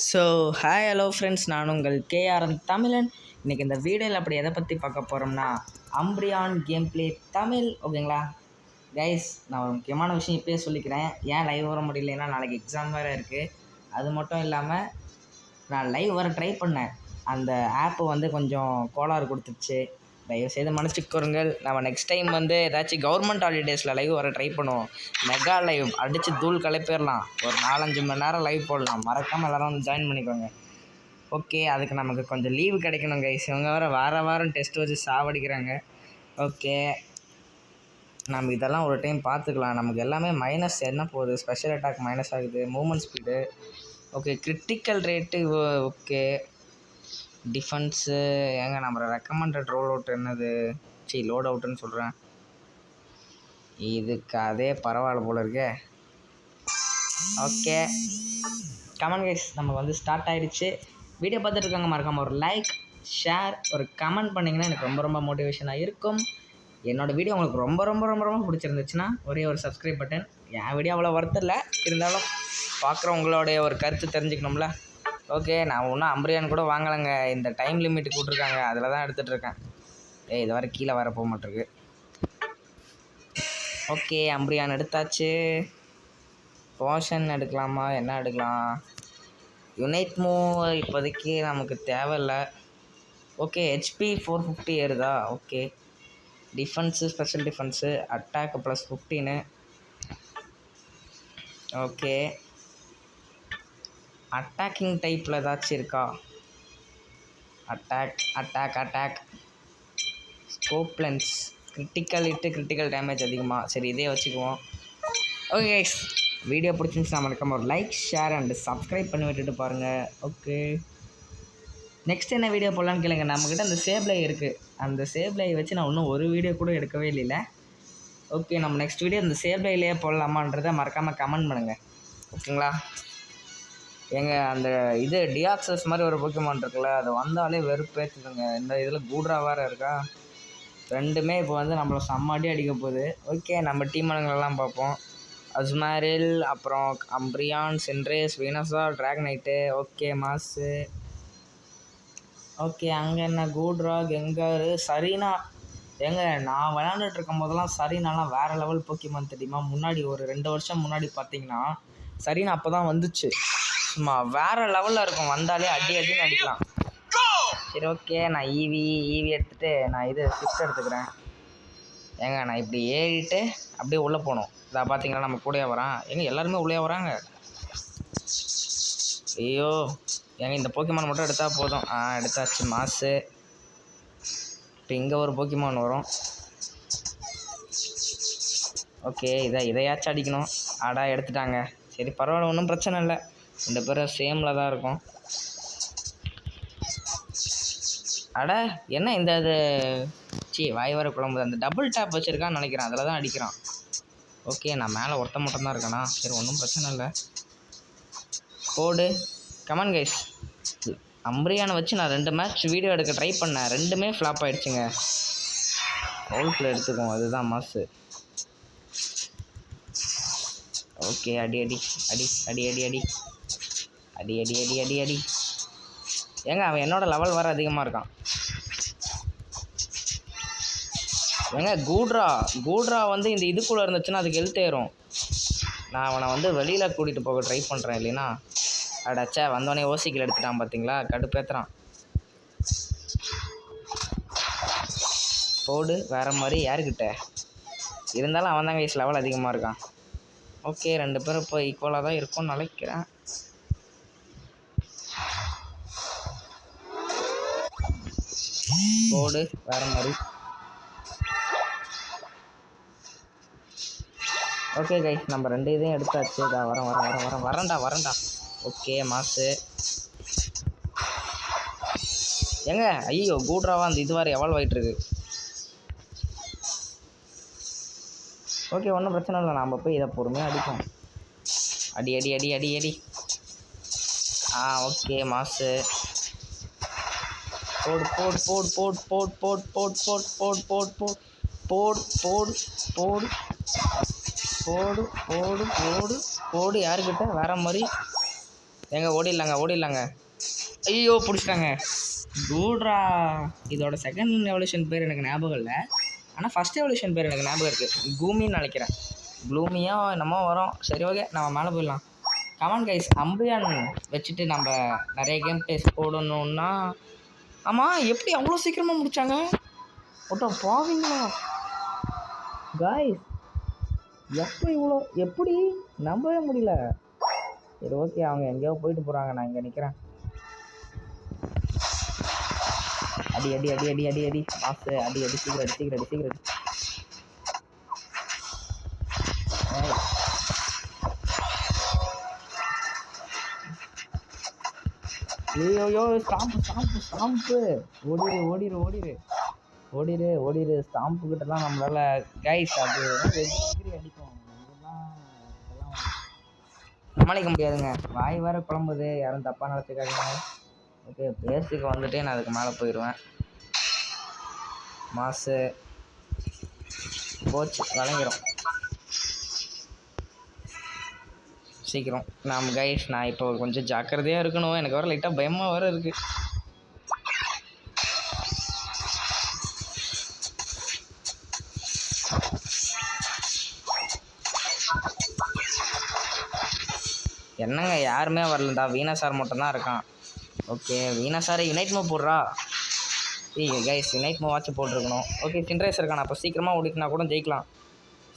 So hi hello friends, நான் உங்கள் KRN தமிழன். இன்றைக்கி இந்த வீடியோவில் அப்படி எதை பற்றி பார்க்க போகிறோம்னா அம்பிரியான் கேம் பிளே தமிழ். ஓகேங்களா கைஸ், நான் ஒரு முக்கியமான விஷயம் இப்போயே சொல்லிக்கிறேன். ஏன் லைவ் வர முடியலன்னா நாளைக்கு எக்ஸாம் வேறு இருக்குது. அது மட்டும் இல்லாமல் நான் லைவ் வர ட்ரை பண்ணேன், அந்த ஆப்பு வந்து கொஞ்சம் கோளாறு கொடுத்துருச்சு. தயவுசெய்து மன்னிச்சுக்கோருங்கள். நம்ம நெக்ஸ்ட் டைம் வந்து ஏதாச்சும் கவர்மெண்ட் ஹாலிடேஸில் லைவ் வர ட்ரை பண்ணுவோம். மெகா லைவ் அடித்து தூள் கிளப்பிடலாம். ஒரு 4-5 மணி நேரம் லைவ் போடலாம். மறக்காமல் எல்லோரும் வந்து ஜாயின் பண்ணிக்கோங்க. ஓகே, அதுக்கு நமக்கு கொஞ்சம் லீவு கிடைக்கணும் கைஸ். இவங்க வேறு வாரம் டெஸ்ட் வச்சு சாவடிக்கிறாங்க. ஓகே, நம்ம இதெல்லாம் ஒரு டைம் பார்த்துக்கலாம். நமக்கு எல்லாமே மைனஸ் என்ன போகுது, ஸ்பெஷல் அட்டாக் மைனஸ் ஆகுது, movement speed okay, critical rate okay, defence ஏங்க நம்ம ரெக்கமெண்டட் ரோல் அவுட் என்னது, லோட் அவுட்டுன்னு சொல்கிறேன். இதுக்கு அதே பரவாயில்ல போல இருக்கே. ஓகே கமெண்ட் கைஸ், நமக்கு வந்து ஸ்டார்ட் ஆகிடுச்சு. வீடியோ பார்த்துட்டு இருக்காங்க, மறக்காமல் ஒரு லைக் ஷேர் ஒரு கமெண்ட் பண்ணிங்கன்னா எனக்கு ரொம்ப ரொம்ப மோட்டிவேஷனாக இருக்கும். என்னோடய வீடியோ உங்களுக்கு ரொம்ப ரொம்ப ரொம்ப ரொம்ப பிடிச்சிருந்துச்சுன்னா ஒரே ஒரு சப்ஸ்கிரைப் பட்டன். என் வீடியோ அவ்வளோ ஒர்த்து இல்லை, இருந்தாலும் பார்க்குறவங்களுடைய ஒரு கருத்து தெரிஞ்சுக்கணும்ல. ஓகே, நான் ஒன்றும் அம்பிரியான் கூட வாங்கலைங்க. இந்த டைம் லிமிட் கூட்டிருக்காங்க, அதில் தான் எடுத்துகிட்ருக்கேன். இது வரை கீழே வர போக மாட்டிருக்கு. ஓகே, அம்பிரியான் எடுத்தாச்சு. போஷன் எடுக்கலாமா, என்ன எடுக்கலாம்? யுனைட் மூவ் இப்போதைக்கு நமக்கு தேவையில்லை. ஓகே, ஹெச்பி 450 ஏறுதா? Okay, defence special defence attack +15. Okay, attacking டைப்பில் ஏதாச்சும் இருக்கா? Attack scope lens critical damage அதிகமாக. சரி, இதே வச்சுக்குவோம். ஓகே கைஸ், வீடியோ பிடிச்சிருந்துச்சுன்னா மறக்காம ஒரு லைக் ஷேர் அண்டு சப்ஸ்கிரைப் பண்ணி விட்டுட்டு பாருங்கள். ஓகே, நெக்ஸ்ட் என்ன வீடியோ போடலான்னு கேளுங்க. நம்மக்கிட்ட அந்த சேப்லை இருக்குது, அந்த சேப்லையை வச்சு நான் இன்னும் ஒரு வீடியோ கூட எடுக்கவே இல்லை. ஓகே, நம்ம நெக்ஸ்ட் வீடியோ அந்த சேப்லையிலே போடலாமான்றதை மறக்காமல் கமெண்ட் பண்ணுங்கள். ஓகேங்களா? அந்த இது டியாக்சஸ் மாதிரி ஒரு போக்கிமான் இருக்குல்ல, அது வந்தாலே வெறுப்பேற்றுதுங்க. இந்த இதில் கூட்ரா வேறு இருக்கா, ரெண்டுமே இப்போ வந்து நம்மளை செம்மாடி அடிக்க போகுது. ஓகே, நம்ம டீம் ஆளுங்களெல்லாம் பார்ப்போம். அஸ்மாரில், அப்புறம் அம்பிரியான், சென்ட்ரேஸ், வீனஸா, ட்ராக்னைட்டு. Okay, mass. ஓகே, அங்கே என்ன கூட்ரா, கெங்காரு, சரீனா. நான் விளையாண்டுட்டு இருக்கும் போதெல்லாம் சரீனாலாம் வேறு லெவல் போக்கிமான் தெரியுமா? முன்னாடி ஒரு 2 வருஷம் முன்னாடி பார்த்தீங்கன்னா சரீனா அப்போ தான் வந்துச்சு. சும்மா வேறு லெவலில் இருக்கும், வந்தாலே அடின்னு அடிக்கலாம். சரி, ஓகே, நான் ஈவி எடுத்துகிட்டு நான் இது ஸ்விஃப்ட் எடுத்துக்கிறேன். நான் இப்படி ஏறிட்டு அப்படியே உள்ளே போகணும். இதை பார்த்தீங்கன்னா நம்ம கூடயே வரான். எல்லாருமே உள்ளே வராங்க. ஐயோ, இந்த போக்கிமான் மட்டும் எடுத்தால் போதும். எடுத்தாச்சு மாசு. இப்போ இங்கே ஒரு போக்கிமான் வரும். ஓகே, இதையாச்சும் அடிக்கணும். எடுத்துட்டாங்க. சரி, பரவாயில்ல, ஒன்றும் பிரச்சனை இல்லை. 2 பேரும் சேமில் தான் இருக்கும். என்ன இந்த இது வாய் வர குழம்பு, அந்த டபுள் டேப் வச்சுருக்கான்னு நினைக்கிறேன், அதில் தான் அடிக்கிறான். ஓகே, நான் மேலே ஒருத்த மட்டும் தான் இருக்கானா? சரி, ஒன்றும் பிரச்சனை இல்லை. கோடு கமெண்ட் கைஸ், அம்பிரியானை வச்சு நான் 2 மேட்ச் வீடியோ எடுக்க ட்ரை பண்ணேன், 2மே ஃப்ளாப் ஆகிடுச்சுங்க. ஹோல்ஸில் எடுத்துக்குவோம், அதுதான் மாசு. ஓகே, அடி அவன் என்னோட லெவல் வர அதிகமாக இருக்கான். கூட்ரா வந்து இந்த இதுக்குள்ளே இருந்துச்சுன்னா அதுக்கு ஹெல்த் ஏறும். நான் அவனை வந்து வெளியில் கூட்டிகிட்டு போக ட்ரை பண்ணுறேன். இல்லைன்னா அடச்சா வந்தோடனே ஓசிக்கில் எடுத்துட்டான். பார்த்தீங்களா, கடுப்பேற்றுறான். போடு வேறு மாதிரி யாருக்கிட்ட இருந்தாலும் அவன் தான் கைஸ் லெவல் அதிகமாக இருக்கான். ஓகே, 2 பேரும் இப்போ ஈக்குவலாக தான் இருக்கும்னு நினைக்கிறேன். போடு வேறு மாதிரி. ஓகே கைஸ், நம்ம 2 இதையும் எடுத்தாச்சு. வரேன்டா. ஓகே, மாசு. ஐயோ, கூட்ராவா அந்த இது வேறு எவால்வ் ஆகிட்டுருக்கு. ஓகே, ஒன்றும் பிரச்சனை இல்லை, நாம் போய் இதை பொறுமையாக அடிப்போம். அடி. ஓகே, மாசு. போடு யாருக்கிட்ட வேற மாதிரி. ஏங்க ஓடிடலாங்க. ஐயோ பிடிச்சிட்டாங்க. டூட்ரா. இதோட செகண்ட் எவல்யூஷன் பேர் எனக்கு ஞாபகம் இல்லை. ஆனால் ஃபஸ்ட் எவல்யூஷன் பேர் எனக்கு ஞாபகம் இருக்குது. கூமின்னு நினைக்கிறேன். க்ளூமியாக என்னமோ வரும். சரி ஓகே, நம்ம மேலே போயிடலாம். கமான் கைஸ், அம்பியான் வச்சுட்டு நம்ம நிறைய கேம் டேஸ்ட் போடணுன்னா. ஆமாம், எப்படி அவ்வளோ சீக்கிரமாக முடித்தாங்க? ஒட்டோ பாவீங்களா காய்ஸ்? எப்படி நம்பவே முடியல. சரி ஓகே, அவங்க எங்கேயோ போயிட்டு போகிறாங்க. நான் இங்கே நிற்கிறேன். அடி அடி அடி அடி அடி அடி மாசு. அடி அடி சீக்கிரம். ஐயோ ஸ்டாம்ப்பு. ஓடிரு. ஸ்டாம்ப்பு கிட்டலாம் நம்மளால கைஸ் அது அடிக்கும். இதெல்லாம் சமாளிக்க முடியாதுங்க. வாய் வேறு குழம்புது. யாரும் தப்பாக நினச்சிக்காதீங்க. ஓகே, பேஸுக்கு வந்துட்டு நான் அதுக்கு மேலே போயிடுவேன். மாசு போச்சு, வழங்கிடும் சீக்கிரம். நாம் கைஸ், நான் இப்போ கொஞ்சம் ஜாக்கிரதையாக இருக்கணும். எனக்கு வர லைட்டாக பயமாக வேறு இருக்குது. என்னங்க யாருமே வரலடா, வீணா சார் மட்டும்தான் இருக்கான். ஓகே, வீணா சார் யுனைட் மூவ் போடுறா. கைஸ், யுனைட் மூவ் வாட்ச் போட்டிருக்கணும். ஓகே, சின்ரேஸ் இருக்கான். அப்போ சீக்கிரமாக ஓடிட்டுனா கூட ஜெயிக்கலாம்.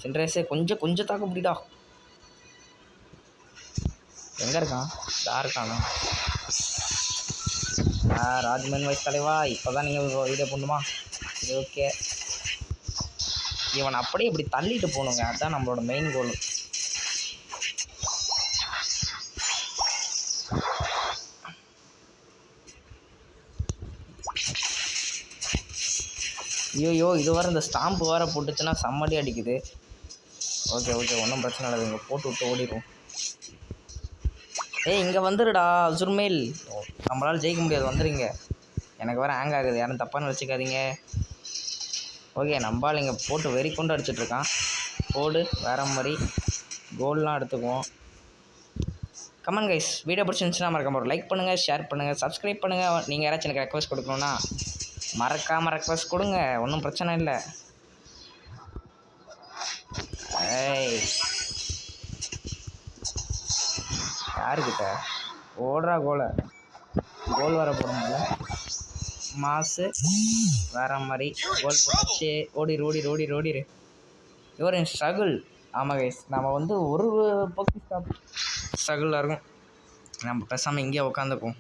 சின்ரேஸே கொஞ்சம் தாக்க முடியுதா? எங்கே இருக்கான்? யார் இருக்கானா? ராஜ்மேன் வயசு தலைவா, இப்போ தான் நீங்கள் வீடியோ பண்ணுமா? சரி ஓகே, இவன் அப்படியே இப்படி தள்ளிட்டு போகணுங்க. அதுதான் நம்மளோட மெயின் கோல். ஐயோ, இது வர இந்த ஸ்டாம்பு வேறு போட்டுச்சுன்னா செம்மடி அடிக்குது. ஓகே, ஒன்றும் பிரச்சனை இல்லை. இங்கே போட்டு விட்டு ஓடிடுவோம். இங்கே வந்துடுடா சுர்மேல். நம்மளால் ஜெயிக்க முடியாது, வந்துடுங்க. எனக்கு வேறு ஹேங் ஆகுது, யாரும் தப்பாக நினச்சிக்காதீங்க. ஓகே, நம்பால் இங்கே போட்டு வெறி கொண்டு அடிச்சிட்ருக்கான். போடு, வேறு மாதிரி கோல்லாம் எடுத்துக்குவோம். கமெண்ட் கைஸ், வீடியோ பிடிச்சிருந்துச்சுன்னா மறக்காம ஒரு லைக் பண்ணுங்கள், ஷேர் பண்ணுங்கள், சப்ஸ்கிரைப் பண்ணுங்கள். நீங்கள் யாராச்சும் எனக்கு ரெக்வஸ்ட் கொடுக்கணுன்னா மறக்காமல் ரெக்வஸ்ட் கொடுங்க, ஒன்றும் பிரச்சனை இல்லை. யாருக்கிட்ட ஓடுறா கோல் வர போடும்ல. மாசு வேற மாதிரி கோல் போட்டுச்சு. ஓடிரு. இவர் ஸ்ட்ரகிள். ஆமாம் கைஸ், நம்ம வந்து ஒரு பக்கம் ஸ்ட்ரகிளாக இருக்கும். நம்ம பேசாமல் இங்கேயே உட்காந்துக்குவோம்.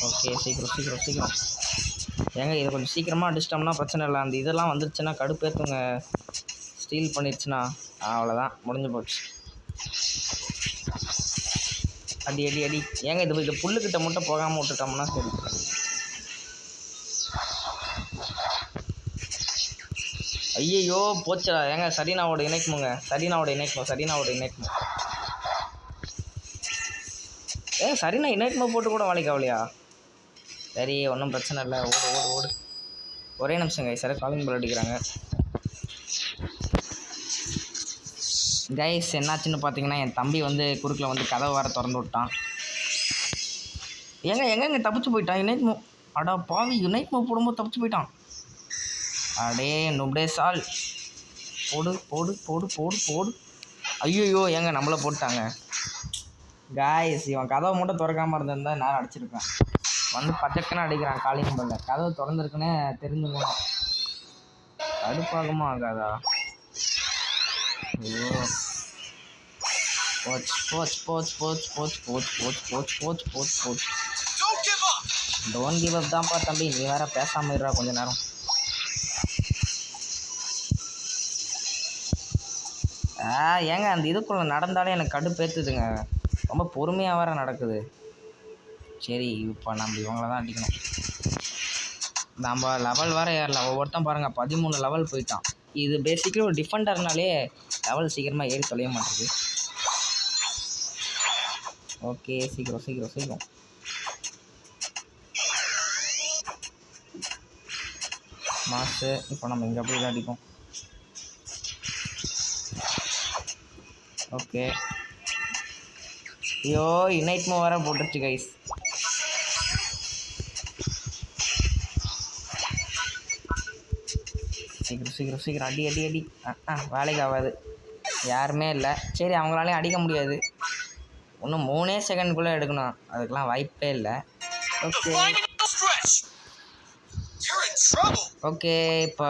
ஓகே, சீக்கிரம். ஏங்க, இதை கொஞ்சம் சீக்கிரமாக அடிச்சிட்டோம்னா பிரச்சனை இல்லை. அந்த இதெல்லாம் வந்துருச்சுன்னா கடுப்பேற்றுங்க. ஸ்டீல் பண்ணிடுச்சுன்னா அவ்வளோதான், முடிஞ்சு போச்சு. அடி. ஏங்க, இது புல்லுக்கிட்ட மட்டும் போகாமல் விட்டுட்டோம்னா சரி. ஐயோ போச்சா. ஏங்க, சரீனாவோட இணைக்குமுங்க. சரீனாவோட இணைக்குமோ. சரீனா இணைக்குமோ போட்டு கூட வேலைக்கு ஆகலையா? சரி, ஒன்றும் பிரச்சனை இல்லை. ஓடு. ஒரே நிமிஷம் கைஸ், சார் காலிங் பெல் அடிக்கிறாங்க. கைஸ், என்னாச்சுன்னு பார்த்தீங்கன்னா, என் தம்பி வந்து குறுக்கில் வந்து கதவை வேறு திறந்து விட்டான். எங்க தப்பிச்சு போயிட்டான். Unite move. அடா பாவி, யுனைட் மூவ் போடும்போது தப்பிச்சு போயிட்டான். அடே நுப்டே சால். போடு. ஐயோ, ஏங்க நம்மளை போட்டாங்க. கைஸ், இவன் கதவை மட்டும் திறக்காமல் இருந்திருந்தா நேரம் அடிச்சிருப்பேன். வந்து பச்சைக்குன்னு அடிக்கிறான் காலிங் பெல்ல. கதவு திறந்துருக்குன்னு தெரிஞ்சுக்கணும். கடுப்பாகுமா ஆகாதா? ஐயோ, போச்சு. டோன்ட் கிவ் அப் தான்ப்பா தம்பி. நீ வேற பேசாமல் இருடா கொஞ்ச நேரம். ஏங்க, அந்த இதுக்குள்ளே நடந்தாலே எனக்கு கடுப்பேற்றுதுங்க. ரொம்ப பொறுமையாக வேறு நடக்குது. சரி, இப்போ நம்ம இவங்கள தான் அடிக்கணும். நம்ம லெவல் வேறு ஏறல. ஒவ்வொருத்தன் பாருங்கள் 13 லெவல் போயிட்டான். இது பேசிக்கலி ஒரு டிஃபெண்டர்னாலே லெவல் சீக்கிரமாக ஏறி தொலைய மாட்டேங்குது. ஓகே, சீக்கிரம். மாசு. இப்போ நம்ம இங்கே போய் தான் அடிப்போம். ஓகே. ஐயோ இனைட் மூவ் வேறு போட்டுருச்சு கைஸ். சீக்கிரம் சீக்கிரம் சீக்கிரம் அடி அடி அடி. வேலைக்கு ஆகாது, யாருமே இல்லை. சரி அவங்களாலையும் அடிக்க முடியாது. இன்னும் 3 செகண்ட்குள்ளே எடுக்கணும், அதுக்கெலாம் வாய்ப்பே இல்லை. Okay okay. இப்போ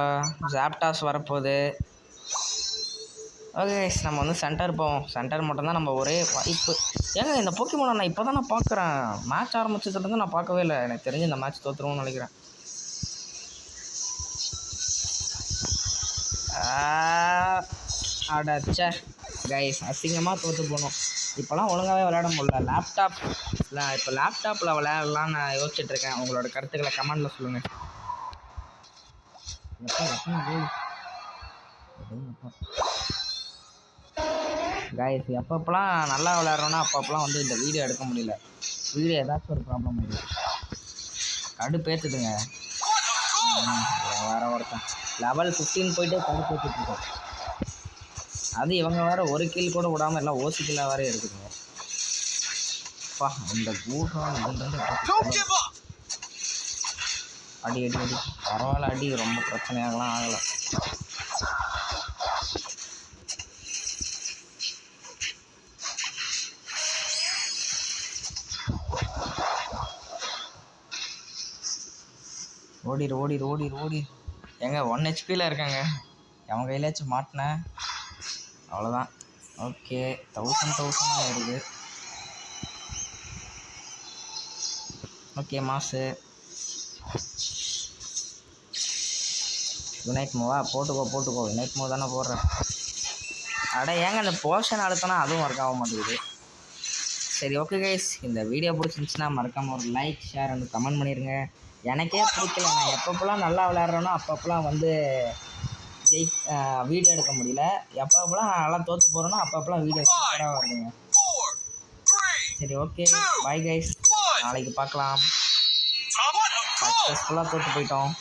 ஜாப்டாஸ் வரப்போகுது. ஓகே நம்ம வந்து சென்டர் போவோம். சென்டர் மட்டும்தான் நம்ம ஒரே வாய்ப்பு. ஏங்க இந்த போக்கிமோனை நான் இப்போ தான் நான் பார்க்குறேன். மேட்ச் ஆரம்பிச்சதுலேருந்து நான் பார்க்கவே இல்லை. எனக்கு தெரிஞ்சு இந்த மேட்ச் தோற்றுருவோம்னு நினைக்கிறேன். அடச்சே கைஸ், அசிங்கமாக தோற்று போகணும். இப்போலாம் ஒழுங்காகவே விளையாட முடியல. இப்போ லேப்டாப்பில் விளையாடலான்னு நான் யோசிச்சுட்ருக்கேன். உங்களோட கருத்துக்களை கமெண்டில் சொல்லுங்கள். கைஸ் எப்பப்பெல்லாம் நல்லா விளையாடுறோன்னா அப்பப்பெல்லாம் வந்து இந்த வீடியோ எடுக்க முடியல. வீடியோ ஏதாச்சும் ஒரு ப்ராப்ளம் ஆகிடுது. கடுப்பேற்றுதுங்க. வேறு ஒருத்தன் லெவல் 15 போயிட்டே கடுப்பேற்றிட்டுருக்கோம். அது இவங்க வேறு ஒரு கீழ் கூட விடாமல் எல்லாம் ஓசிக்கலாக வேறு இருக்குதுங்க. அப்பா இந்த கூட்டம் அடி அடி அடி. பரவாயில்ல அடி, ரொம்ப பிரச்சனையாகலாம் ஆகலை. ஓடிடு ஓடிடு ஓடிடு ஓடி. எங்க 1 ஹெச்பியில் இருக்காங்க. அவன் கையிலாச்சும் மாட்டினேன், அவ்வளோதான். ஓகே 1000 இருக்குது. ஓகே மாசு. யுனைட் மூவா போட்டுக்கோ. யுனைட் மூவ் தானே போடுறேன். அட ஏங்க அந்த போர்ஷன் அழுத்தினா அதுவும் ஒர்க் ஆக மாட்டேங்குது. சரி ஓகே கைஸ், இந்த வீடியோ பிடிச்சிருந்துச்சுன்னா மறக்காமல் ஒரு லைக் ஷேர் அண்ட் கமெண்ட் பண்ணிடுங்க. எனக்கே பிடிக்கல, நான் எப்பப்போலாம் நல்லா விளையாடுறேனோ அப்பப்போலாம் வந்து வீடியோ எடுக்க முடியல. எப்பப்போலாம் நான் நல்லா தோற்று போகிறேனோ அப்பப்போலாம் வீடியோ சூப்பராக வருதுங்க. சரி ஓகே பாய் கைஸ், நாளைக்கு பார்க்கலாம். சக்ஸஸ்ஃபுல்லாக தோற்று போயிட்டோம்.